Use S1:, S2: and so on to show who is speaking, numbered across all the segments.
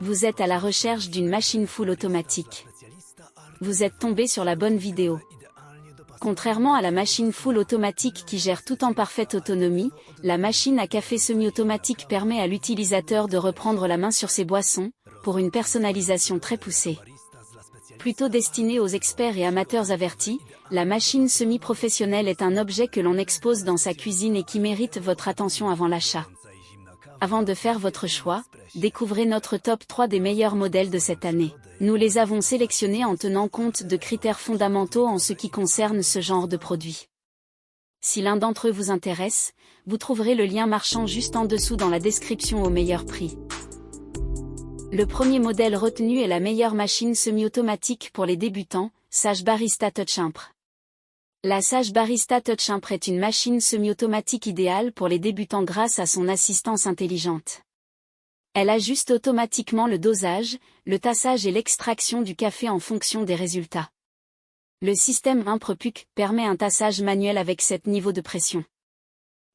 S1: Vous êtes à la recherche d'une machine full automatique. Vous êtes tombé sur la bonne vidéo. Contrairement à la machine full automatique qui gère tout en parfaite autonomie, la machine à café semi-automatique permet à l'utilisateur de reprendre la main sur ses boissons, pour une personnalisation très poussée. Plutôt destinée aux experts et amateurs avertis, la machine semi-professionnelle est un objet que l'on expose dans sa cuisine et qui mérite votre attention avant l'achat. Avant de faire votre choix, découvrez notre top 3 des meilleurs modèles de cette année. Nous les avons sélectionnés en tenant compte de critères fondamentaux en ce qui concerne ce genre de produit. Si l'un d'entre eux vous intéresse, vous trouverez le lien marchand juste en dessous dans la description au meilleur prix. Le premier modèle retenu est la meilleure machine semi-automatique pour les débutants, Sage Barista Touch Impr. La Sage Barista Touch Impr est une machine semi-automatique idéale pour les débutants grâce à son assistance intelligente. Elle ajuste automatiquement le dosage, le tassage et l'extraction du café en fonction des résultats. Le système Impr PUC permet un tassage manuel avec 7 niveaux de pression.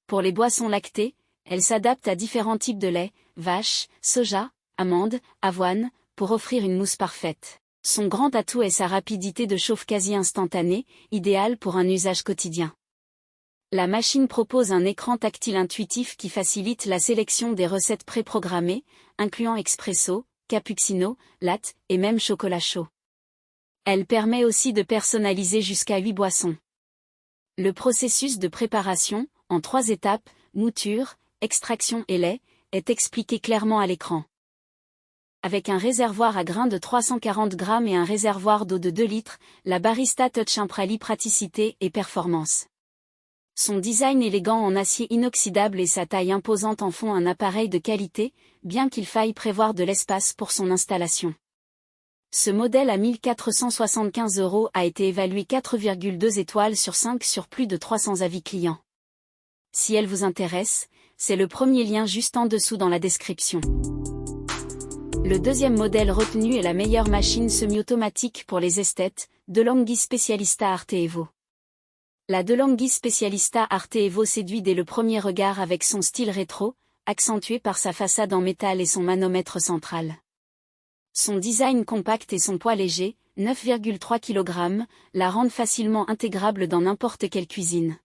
S1: Pour les boissons lactées, elle s'adapte à différents types de lait, vache, soja, amande, avoine, pour offrir une mousse parfaite. Son grand atout est sa rapidité de chauffe quasi instantanée, idéale pour un usage quotidien. La machine propose un écran tactile intuitif qui facilite la sélection des recettes préprogrammées, incluant espresso, cappuccino, latte, et même chocolat chaud. Elle permet aussi de personnaliser jusqu'à 8 boissons. Le processus de préparation, en 3 étapes, mouture, extraction et lait, est expliqué clairement à l'écran. Avec un réservoir à grains de 340 grammes et un réservoir d'eau de 2 litres, la Barista Touch Impr allie praticité et performance. Son design élégant en acier inoxydable et sa taille imposante en font un appareil de qualité, bien qu'il faille prévoir de l'espace pour son installation. Ce modèle à 1 475 € a été évalué 4,2 étoiles sur 5 sur plus de 300 avis clients. Si elle vous intéresse, c'est le premier lien juste en dessous dans la description. Le deuxième modèle retenu est la meilleure machine semi-automatique pour les esthètes, DeLonghi Specialista Arte Evo. La DeLonghi Specialista Arte Evo séduit dès le premier regard avec son style rétro, accentué par sa façade en métal et son manomètre central. Son design compact et son poids léger, 9,3 kg, la rendent facilement intégrable dans n'importe quelle cuisine.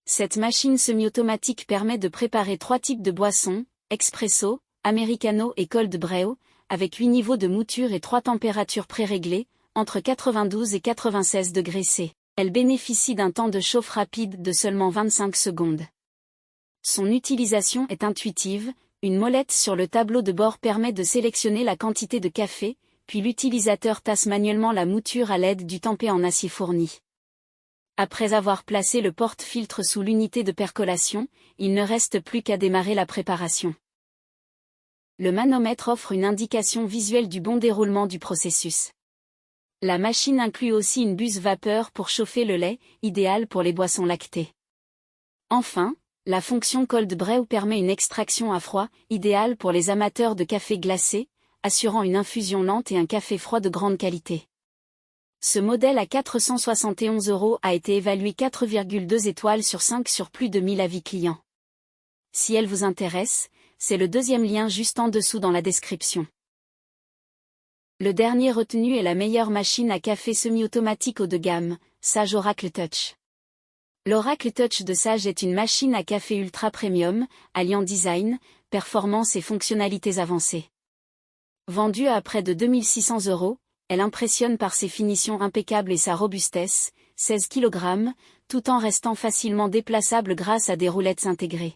S1: Cette machine semi-automatique permet de préparer 3 types de boissons, expresso, americano et cold brew, avec 8 niveaux de mouture et 3 températures préréglées, entre 92 et 96 degrés C. Elle bénéficie d'un temps de chauffe rapide de seulement 25 secondes. Son utilisation est intuitive, une molette sur le tableau de bord permet de sélectionner la quantité de café, puis l'utilisateur tasse manuellement la mouture à l'aide du tempé en acier fourni. Après avoir placé le porte-filtre sous l'unité de percolation, il ne reste plus qu'à démarrer la préparation. Le manomètre offre une indication visuelle du bon déroulement du processus. La machine inclut aussi une buse vapeur pour chauffer le lait, idéal pour les boissons lactées. Enfin, la fonction cold brew permet une extraction à froid, idéale pour les amateurs de café glacé, assurant une infusion lente et un café froid de grande qualité. Ce modèle à 471 € a été évalué 4,2 étoiles sur 5 sur plus de 1000 avis clients. Si elle vous intéresse, c'est le deuxième lien juste en dessous dans la description. Le dernier retenu est la meilleure machine à café semi-automatique haut de gamme, Sage Oracle Touch. L'Oracle Touch de Sage est une machine à café ultra premium, alliant design, performance et fonctionnalités avancées. Vendue à près de 2600 €, elle impressionne par ses finitions impeccables et sa robustesse, 16 kg, tout en restant facilement déplaçable grâce à des roulettes intégrées.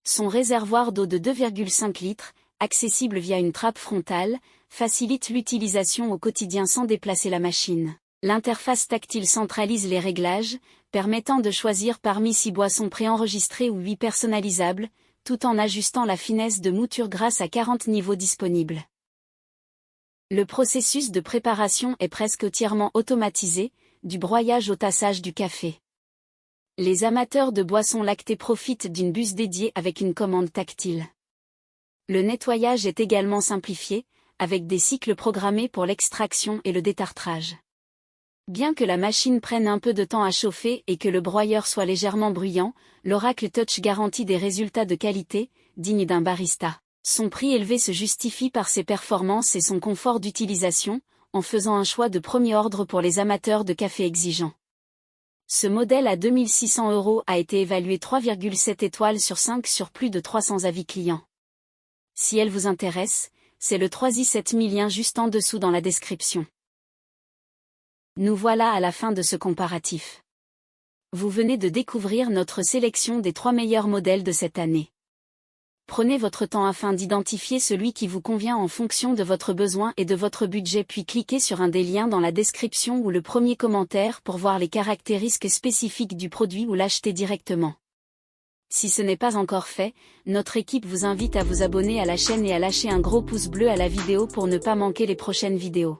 S1: Son réservoir d'eau de 2,5 litres, accessible via une trappe frontale, facilite l'utilisation au quotidien sans déplacer la machine. L'interface tactile centralise les réglages, permettant de choisir parmi 6 boissons préenregistrées ou 8 personnalisables, tout en ajustant la finesse de mouture grâce à 40 niveaux disponibles. Le processus de préparation est presque entièrement automatisé, du broyage au tassage du café. Les amateurs de boissons lactées profitent d'une buse dédiée avec une commande tactile. Le nettoyage est également simplifié, avec des cycles programmés pour l'extraction et le détartrage. Bien que la machine prenne un peu de temps à chauffer et que le broyeur soit légèrement bruyant, l'Oracle Touch garantit des résultats de qualité, dignes d'un barista. Son prix élevé se justifie par ses performances et son confort d'utilisation, en faisant un choix de premier ordre pour les amateurs de café exigeants. Ce modèle à 2600 € a été évalué 3,7 étoiles sur 5 sur plus de 300 avis clients. Si elle vous intéresse, c'est le 3i7000 lien juste en dessous dans la description. Nous voilà à la fin de ce comparatif. Vous venez de découvrir notre sélection des 3 meilleurs modèles de cette année. Prenez votre temps afin d'identifier celui qui vous convient en fonction de votre besoin et de votre budget, puis cliquez sur un des liens dans la description ou le premier commentaire pour voir les caractéristiques spécifiques du produit ou l'acheter directement. Si ce n'est pas encore fait, notre équipe vous invite à vous abonner à la chaîne et à lâcher un gros pouce bleu à la vidéo pour ne pas manquer les prochaines vidéos.